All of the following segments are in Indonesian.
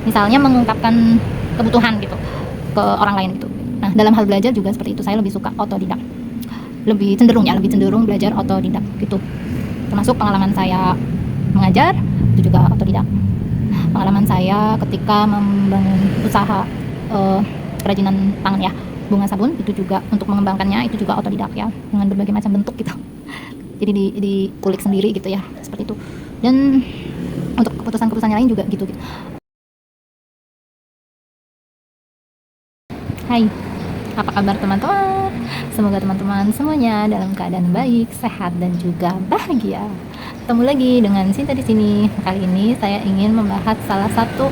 misalnya mengungkapkan kebutuhan gitu ke orang lain gitu. Nah, dalam hal belajar juga seperti itu, saya lebih suka otodidak, lebih cenderung belajar otodidak gitu. Termasuk pengalaman saya mengajar itu juga otodidak, pengalaman saya ketika membangun usaha kerajinan tangan ya, bunga sabun, itu juga untuk mengembangkannya itu juga otodidak ya, dengan berbagai macam bentuk gitu. Jadi dikulik sendiri gitu ya, seperti itu. Dan untuk keputusan-keputusan lain juga gitu. Hai, apa kabar teman-teman? Semoga teman-teman semuanya dalam keadaan baik, sehat, dan juga bahagia. Ketemu lagi dengan Sinta di sini. Kali ini saya ingin membahas salah satu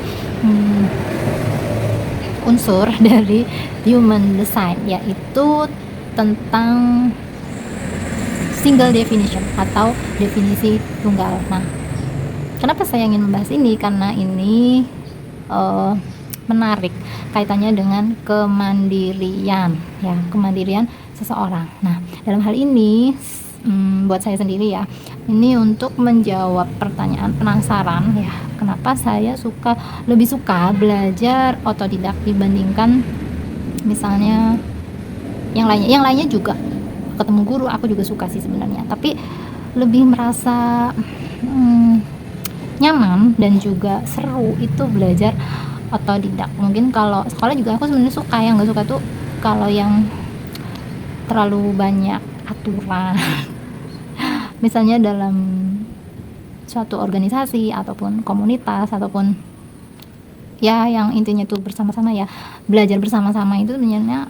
unsur dari human design, yaitu tentang single definition atau definisi tunggal. Nah, kenapa saya ingin membahas ini? Karena ini menarik kaitannya dengan kemandirian ya, kemandirian seseorang. Nah, dalam hal ini buat saya sendiri ya, ini untuk menjawab pertanyaan penasaran ya, kenapa saya lebih suka belajar otodidak dibandingkan misalnya yang lainnya juga ketemu guru, aku juga suka sih sebenarnya, tapi lebih merasa nyaman dan juga seru itu belajar otodidak. Mungkin kalau sekolah juga aku sebenarnya suka, yang nggak suka tuh kalau yang terlalu banyak aturan misalnya dalam suatu organisasi ataupun komunitas ataupun ya yang intinya tuh bersama-sama ya, belajar bersama-sama itu sebenarnya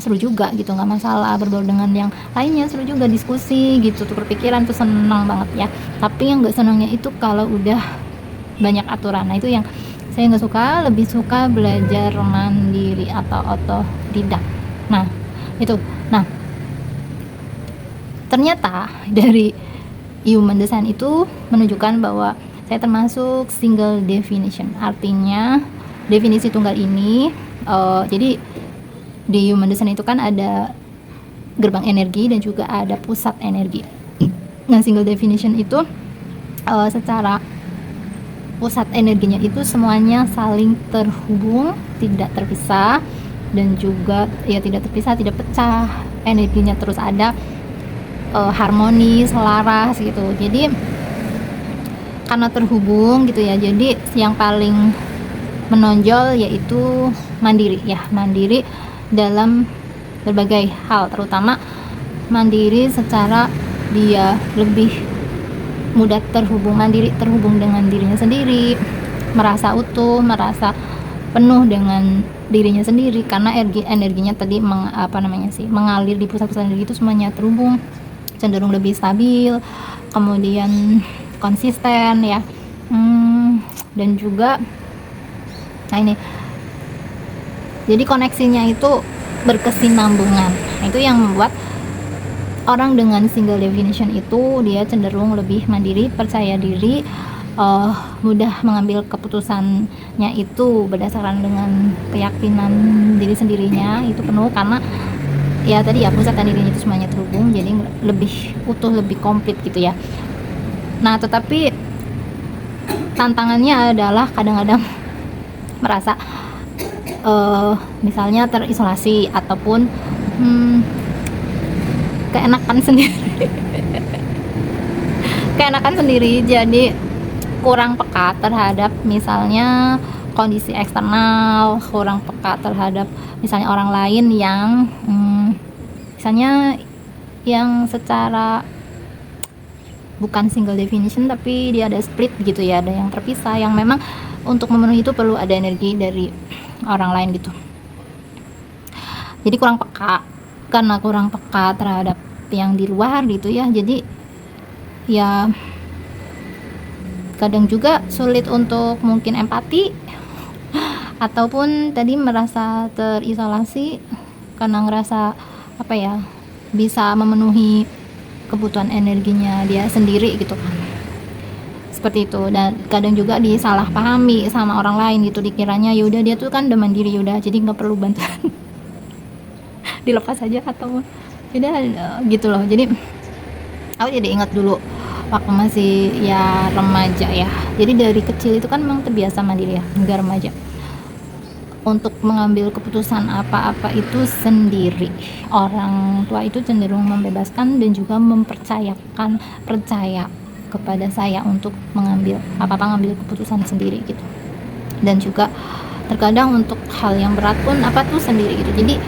seru juga gitu, nggak masalah. Berbaur dengan yang lainnya seru juga, diskusi gitu, tukar pikiran tuh senang banget ya. Tapi yang nggak senangnya itu kalau udah banyak aturan. Nah, itu yang saya nggak suka, lebih suka belajar mandiri atau otodidak. Nah, itu. Nah, ternyata dari human design itu menunjukkan bahwa saya termasuk single definition. Artinya definisi tunggal ini jadi di human design itu kan ada gerbang energi dan juga ada pusat energi. Nah, single definition itu secara pusat energinya itu semuanya saling terhubung, tidak terpisah, dan juga ya tidak terpisah, tidak pecah, energinya terus ada, harmoni, selaras gitu. Jadi karena terhubung gitu ya, jadi yang paling menonjol yaitu mandiri ya, mandiri dalam berbagai hal, terutama mandiri secara dia lebih mudah terhubung dengan dirinya sendiri, merasa utuh, merasa penuh dengan dirinya sendiri karena energinya tadi mengalir di pusat-pusat energi itu semuanya terhubung, cenderung lebih stabil, kemudian konsisten ya, dan juga nah ini jadi koneksinya itu berkesinambungan. Nah, itu yang membuat orang dengan single definition itu dia cenderung lebih mandiri, percaya diri, mudah mengambil keputusannya itu berdasarkan dengan keyakinan diri sendirinya itu penuh, karena ya tadi ya pusat dirinya itu semuanya terhubung, jadi lebih utuh, lebih komplit gitu ya. Nah, tetapi tantangannya adalah kadang-kadang merasa misalnya terisolasi ataupun keenakan sendiri jadi kurang peka terhadap misalnya kondisi eksternal, kurang peka terhadap misalnya orang lain yang misalnya yang secara bukan single definition tapi dia ada split gitu ya, ada yang terpisah, yang memang untuk memenuhi itu perlu ada energi dari orang lain gitu. Jadi kurang peka, karena kurang peka terhadap yang di luar gitu ya, jadi ya kadang juga sulit untuk mungkin empati ataupun tadi merasa terisolasi karena ngerasa bisa memenuhi kebutuhan energinya dia sendiri gitu kan, seperti itu. Dan kadang juga disalahpahami sama orang lain gitu, dikiranya yaudah dia tuh kan udah mandiri, yaudah jadi nggak perlu bantuan dilepas aja atau udah gitu loh. Jadi aku jadi ingat dulu waktu masih ya remaja ya. Jadi dari kecil itu kan memang terbiasa mandiri ya, hingga remaja. Untuk mengambil keputusan apa-apa itu sendiri. Orang tua itu cenderung membebaskan dan juga percaya kepada saya untuk mengambil ngambil keputusan sendiri gitu. Dan juga terkadang untuk hal yang berat pun apa tuh sendiri gitu. Jadi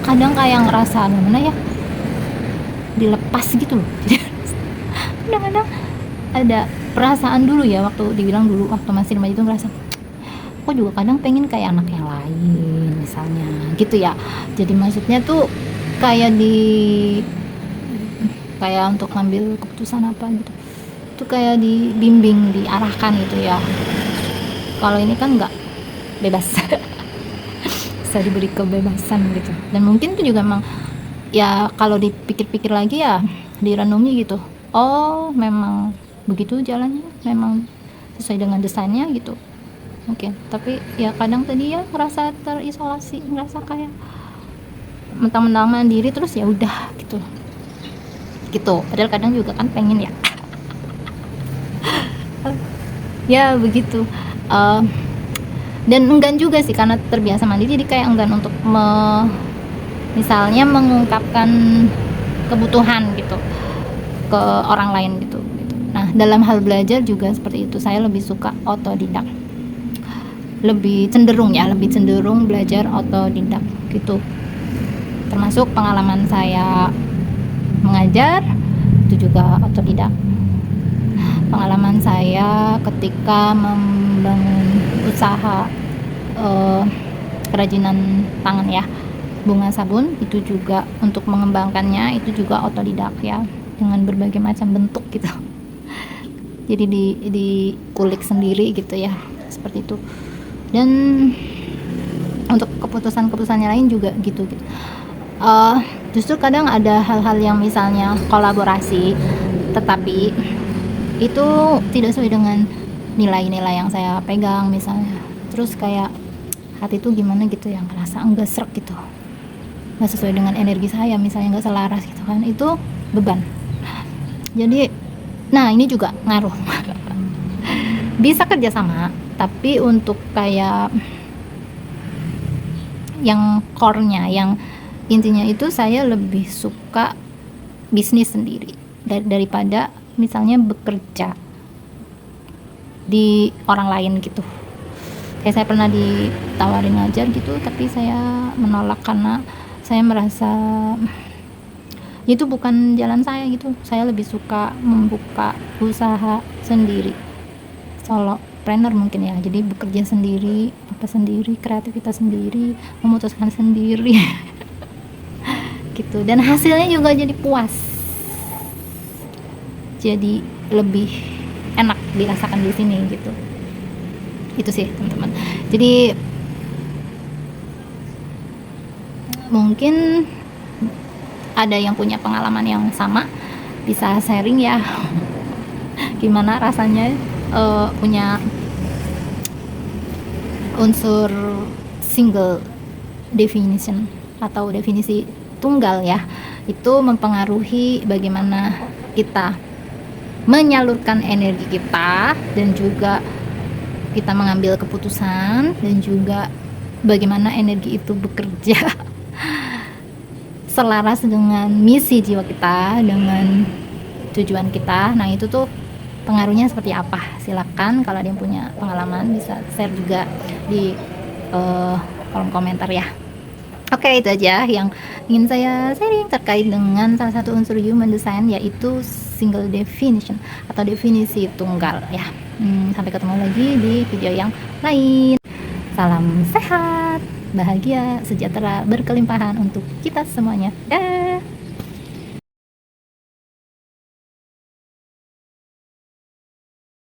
kadang kayak ngerasa gimana ya, dilepas gitu loh. Kadang-kadang ada perasaan dulu ya, waktu dibilang dulu waktu masih remaja itu ngerasa aku juga kadang pengen kayak anak yang lain misalnya gitu ya. Jadi maksudnya tuh kayak kayak untuk ngambil keputusan apa gitu tuh kayak dibimbing, diarahkan gitu ya. Kalau ini kan nggak bebas. Bisa diberi kebebasan gitu. Dan mungkin itu juga emang ya kalau dipikir-pikir lagi ya, direnungi gitu, oh memang begitu jalannya, memang sesuai dengan desainnya gitu mungkin. Tapi ya kadang tadi ya ngerasa terisolasi, ngerasa kayak mentang-mentang mandiri terus ya udah gitu. Padahal kadang juga kan pengen ya ya begitu. Dan enggan juga sih karena terbiasa mandiri, jadi kayak enggan untuk misalnya mengungkapkan kebutuhan gitu ke orang lain gitu. Nah, dalam hal belajar juga seperti itu, saya lebih suka otodidak, lebih cenderung belajar otodidak gitu. Termasuk pengalaman saya mengajar itu juga otodidak. Pengalaman saya ketika membangun usaha kerajinan tangan ya, bunga sabun, itu juga untuk mengembangkannya itu juga otodidak ya, dengan berbagai macam bentuk gitu. Jadi dikulik sendiri gitu ya, seperti itu. Dan untuk keputusan-keputusannya lain juga gitu. Justru kadang ada hal-hal yang misalnya kolaborasi tetapi itu tidak sesuai dengan nilai-nilai yang saya pegang misalnya, terus kayak hati itu gimana gitu, yang ngerasa enggak srek gitu, nggak sesuai dengan energi saya misalnya, nggak selaras gitu kan, itu beban. Jadi nah ini juga ngaruh. Bisa kerjasama, tapi untuk kayak yang core-nya, yang intinya itu saya lebih suka bisnis sendiri daripada misalnya bekerja di orang lain gitu. Kayak saya pernah ditawarin ngajar gitu, tapi saya menolak karena saya merasa itu bukan jalan saya gitu. Saya lebih suka membuka usaha sendiri, solopreneur mungkin ya. Jadi bekerja sendiri, kreativitas sendiri, memutuskan sendiri gitu. Dan hasilnya juga jadi puas, jadi lebih enak dirasakan di sini gitu. Itu sih teman-teman. Jadi mungkin ada yang punya pengalaman yang sama, bisa sharing ya gimana rasanya punya unsur single definition atau definisi tunggal ya. Itu mempengaruhi bagaimana kita menyalurkan energi kita, dan juga kita mengambil keputusan, dan juga bagaimana energi itu bekerja selaras dengan misi jiwa kita, dengan tujuan kita. Nah itu tuh pengaruhnya seperti apa. Silakan kalau ada yang punya pengalaman bisa share juga di kolom komentar ya. Oke, itu aja yang ingin saya sharing terkait dengan salah satu unsur human design, yaitu single definition atau definisi tunggal ya. Sampai ketemu lagi di video yang lain. Salam sehat, bahagia, sejahtera, berkelimpahan untuk kita semuanya. Dah.